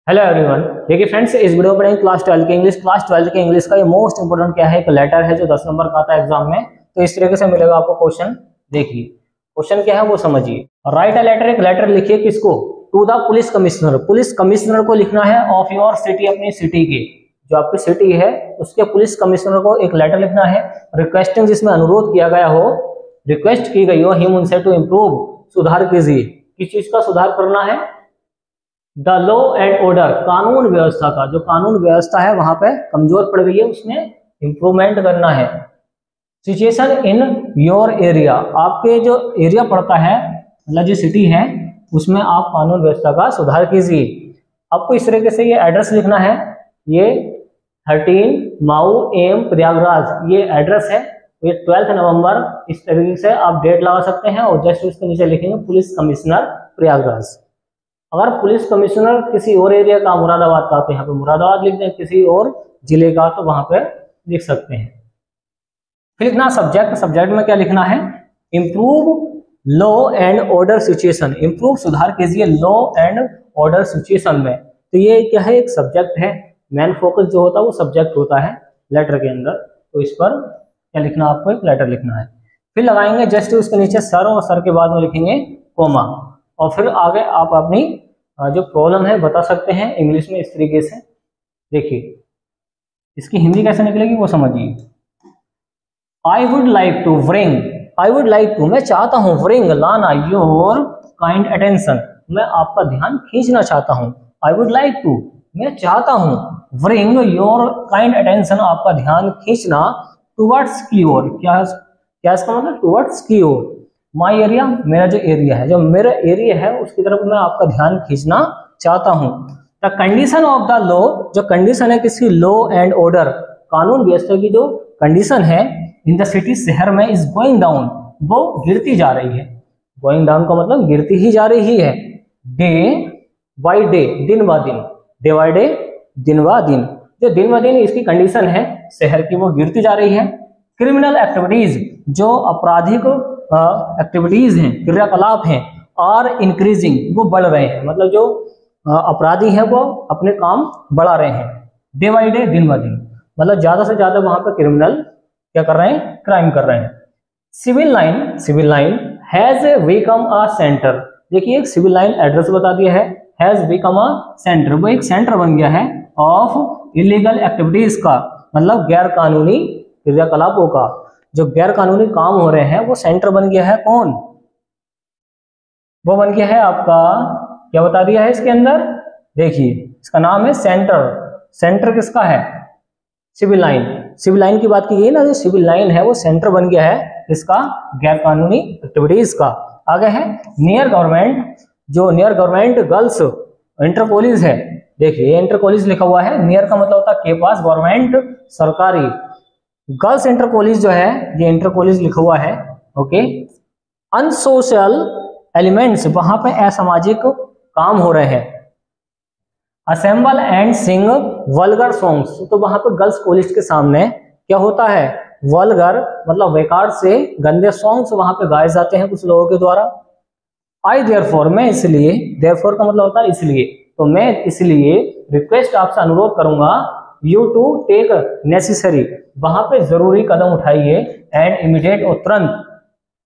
Hello everyone. देखिए friends, इस video में क्लास 12 के इंग्लिश का ये मोस्ट इंपोर्टेंट क्या है, एक लेटर है जो 10 नंबर का आता है एग्जाम में। तो इस तरीके से मिलेगा आपको क्वेश्चन। देखिए क्वेश्चन क्या है वो समझिए। राइट अ लेटर, एक लेटर लिखिए किसको? To the police commissioner. Police commissioner को लिखना है ऑफ योर सिटी, अपनी सिटी के, जो आपकी सिटी है उसके पुलिस कमिश्नर को एक लेटर लिखना है रिक्वेस्टिंग, जिसमें अनुरोध किया गया हो, रिक्वेस्ट की गई हो हिम उनसे टू इम्प्रूव, सुधार कीजिए। किस चीज का सुधार करना है? द लॉ एंड ऑर्डर, कानून व्यवस्था का। जो कानून व्यवस्था है वहां पे कमजोर पड़ गई है, उसमें इंप्रूवमेंट करना है। सिचुएशन इन योर एरिया, आपके जो एरिया पड़ता है, मतलब जो सिटी है उसमें आप कानून व्यवस्था का सुधार कीजिए। आपको इस तरीके से ये एड्रेस लिखना है, ये 13 माऊ एम प्रयागराज ये एड्रेस है। ये 12 नवंबर, इस तरीके से आप डेट लगा सकते हैं और जस्ट उसके नीचे लिखेंगे पुलिस कमिश्नर प्रयागराज। अगर पुलिस कमिश्नर किसी और एरिया का, मुरादाबाद का, तो यहाँ पे मुरादाबाद लिख दें, किसी और जिले का तो वहां पे लिख सकते हैं। फिर लिखना सब्जेक्ट, सब्जेक्ट में क्या लिखना है? Improve law and order situation, improve सुधार कीजिए लॉ एंड ऑर्डर सिचुएशन में। तो ये क्या है? एक सब्जेक्ट है। मेन फोकस जो होता है वो सब्जेक्ट होता है लेटर के अंदर। तो इस पर क्या लिखना, आपको एक लेटर लिखना है। फिर लगाएंगे जस्ट उसके नीचे सर, और सर के बाद में लिखेंगे कोमा, और फिर आगे आप अपनी जो प्रॉब्लम है बता सकते हैं इंग्लिश में इस तरीके से। देखिए इसकी हिंदी कैसे निकलेगी वो समझिए। I would like to bring, I would like to मैं चाहता हूँ, ब्रिंग लाना, योर काइंड अटेंशन मैं आपका ध्यान खींचना चाहता हूँ। आई वुड लाइक टू मैं चाहता हूँ, ब्रिंग योर काइंड अटेंशन आपका ध्यान खींचना, टुवर्ड्स की ओर। क्या क्या इसका मतलब? टुवर्ड्स की ओर। माई एरिया, मेरा जो एरिया है, जो मेरा एरिया है उसकी तरफ मैं आपका ध्यान खींचना चाहता हूँ। The condition of the law, जो कंडीशन है किसी लॉ एंड ऑर्डर, कानून व्यवस्था की जो कंडीशन है इन द सिटी, शहर में, इज गोइंग डाउन, वो गिरती जा रही है। गोइंग डाउन का मतलब गिरती ही जा रही है। डे बाई डे, दिन ब दिन, डे बाई डे, दिन ब दिन, जो दिन ब दिन इसकी कंडीशन है शहर की वो गिरती जा रही है। क्रिमिनल एक्टिविटीज, जो आपराधिक एक्टिविटीज हैं, क्रियाकलाप हैं, आर इंक्रीजिंग, वो बढ़ रहे हैं। मतलब जो अपराधी हैं वो अपने काम बढ़ा रहे हैं। डे बाई डे, दिन ब दिन, मतलब ज्यादा से ज्यादा वहां पर क्रिमिनल क्या कर रहे हैं? क्राइम कर रहे हैं। Civil line, civil line has become a centre. देखिए एक सिविल लाइन एड्रेस बता दिया है, हैज बिकम अ सेंटर, वो एक सेंटर बन गया है ऑफ इलीगल एक्टिविटीज का, मतलब गैर कानूनी क्रियाकलापों का। जो गैर कानूनी काम हो रहे हैं वो सेंटर बन गया है। कौन? वो बन गया है आपका, क्या बता दिया है इसके अंदर? देखिए इसका नाम है सेंटर। सेंटर किसका है? Civil line. सिविल लाइन की बात की गई ना, जो सिविल लाइन है वो सेंटर बन गया है इसका, गैर कानूनी एक्टिविटीज का। आगे है नियर गवर्नमेंट, जो near government girls inter college है। देखिए इंटर कॉलेज लिखा हुआ है, नियर का मतलब होता है के पास, गवर्नमेंट सरकारी, गर्ल्स इंटर कॉलेज जो है ये इंटर कॉलेज लिखा हुआ है। ओके। अनसोशल एलिमेंट्स, वहां पे असामाजिक काम हो रहे हैं। Assemble and Singh vulgar songs, तो वहां पे गर्ल्स कॉलेज के सामने क्या होता है? वल्गर मतलब बेकार से गंदे सॉन्ग्स वहां पे गाए जाते हैं कुछ लोगों के द्वारा। आई देयरफॉर, मैं इसलिए, देयरफॉर का मतलब होता है इसलिए, तो मैं इसलिए रिक्वेस्ट आपसे अनुरोध करूंगा, यू टू टेक नेसेसरी, वहां पे जरूरी कदम उठाइए, एंड इमीडिएट और तुरंत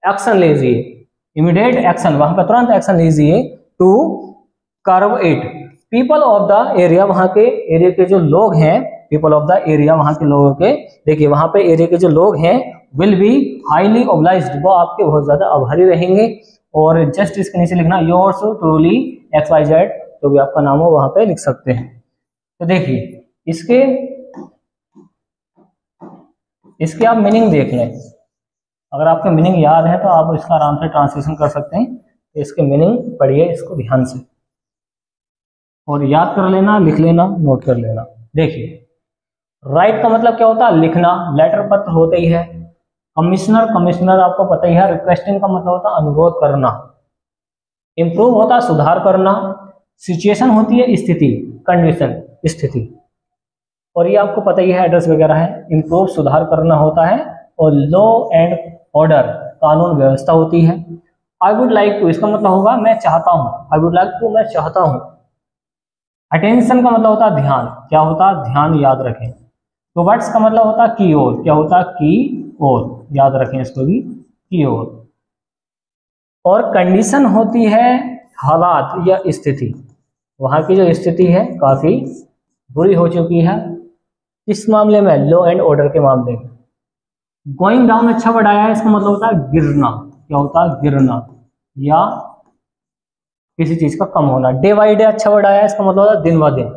एक्शन लीजिए। इमीडिएट एक्शन, वहां पे तुरंत एक्शन लीजिए। To curb it, people of the area, वहां के एरिया के जो लोग हैं, पीपल ऑफ द एरिया वहां के लोगों के, देखिए वहां पे एरिया के जो लोग हैं, विल बी हाईली ऑब्लाइज्ड, वो आपके बहुत ज्यादा आभारी रहेंगे। और जस्ट इसके नीचे लिखना योर्स ट्रूली XYZ, जो भी आपका नाम हो वहां पे लिख सकते हैं। तो देखिए इसके आप मीनिंग देख लें। अगर आपको मीनिंग याद है तो आप इसका आराम से ट्रांसलेशन कर सकते हैं। तो इसके मीनिंग पढ़िए इसको ध्यान से, और याद कर लेना, लिख लेना, नोट कर लेना। देखिए राइट का मतलब क्या होता है? लिखना, लेटर पत्र होते ही है। कमिश्नर, कमिश्नर आपको पता ही है। रिक्वेस्टिंग का मतलब होता है अनुरोध करना। इंप्रूव होता है सुधार करना। सिचुएशन होती है स्थिति, कंडीशन, स्थिति, और ये आपको पता ही है एड्रेस वगैरह है। इंप्रूव सुधार करना होता है, और लॉ एंड ऑर्डर कानून व्यवस्था होती है। आई वुड लाइक टू, इसका मतलब होगा मैं चाहता हूँ। आई वुड लाइक टू मैं चाहता हूँ। अटेंशन का मतलब होता है ध्यान, क्या होता है ध्यान, याद रखें। टुवर्ड्स का मतलब होता है की ओर, क्या होता है की ओर, याद रखें इसको भी, की ओर। और कंडीशन होती है हालात या स्थिति, वहां की जो स्थिति है काफी बुरी हो चुकी है। इस मामले में लॉ एंड ऑर्डर के मामले में गोइंग डाउन अच्छा वर्ड आया है, इसका मतलब होता है गिरना, क्या होता है गिरना या किसी चीज का कम होना। डे बाई डे अच्छा वर्ड आया है, इसका मतलब होता है दिन ब दिन।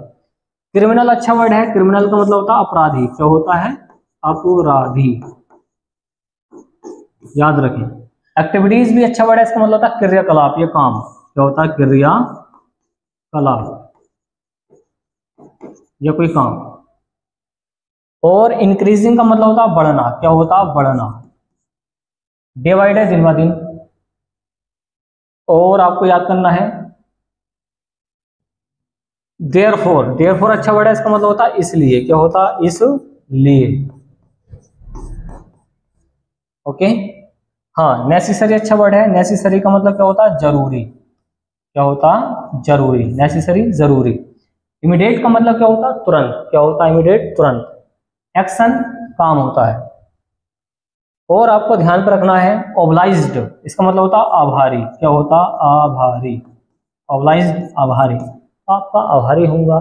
क्रिमिनल अच्छा वर्ड है, क्रिमिनल का मतलब होता है अपराधी, क्या होता है अपराधी, याद रखें। एक्टिविटीज भी अच्छा वर्ड है, इसका मतलब होता है क्रियाकलाप, ये काम, क्या होता है क्रियाकलाप या कोई काम। और इंक्रीजिंग का मतलब होता है बढ़ना, क्या होता है बढ़ना। डे बाई डे दिन ब दिन। और आपको याद करना है देयरफॉर, देयरफॉर अच्छा वर्ड है, इसका मतलब होता है इसलिए, क्या होता है इसलिए, ओके। हाँ, नेसेसरी अच्छा वर्ड है, नेसेसरी का मतलब क्या होता है जरूरी, क्या होता है जरूरी, नेसेसरी जरूरी। इमीडिएट का मतलब क्या होता है तुरंत, क्या होता है इमीडिएट तुरंत। एक्शन काम होता है। और आपको ध्यान पर रखना है ओब्लाइज्ड, इसका मतलब होता है आभारी, क्या होता है आभारी, ओब्लाइज्ड आभारी, आपका आभारी होऊंगा।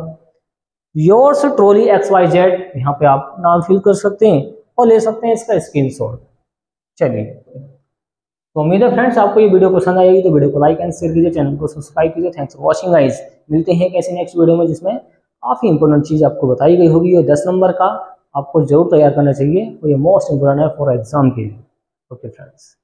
योर्स ट्रोली XYZ, यहाँ पे आप नाम फिल कर सकते हैं और ले सकते हैं इसका स्क्रीनशॉट। चलिए, तो उम्मीद है फ्रेंड्स आपको ये वीडियो पसंद आएगी, तो वीडियो को लाइक एंड शेयर कीजिए, चैनल को सब्सक्राइब कीजिए। Thanks for watching guys. मिलते हैं कैसे नेक्स्ट वीडियो में, जिसमें काफ़ी इंपॉर्टेंट चीज़ आपको बताई गई होगी। और 10 नंबर का आपको जरूर तैयार करना चाहिए, और ये मोस्ट इंपोर्टेंट है फॉर एग्जाम के लिए। Okay friends.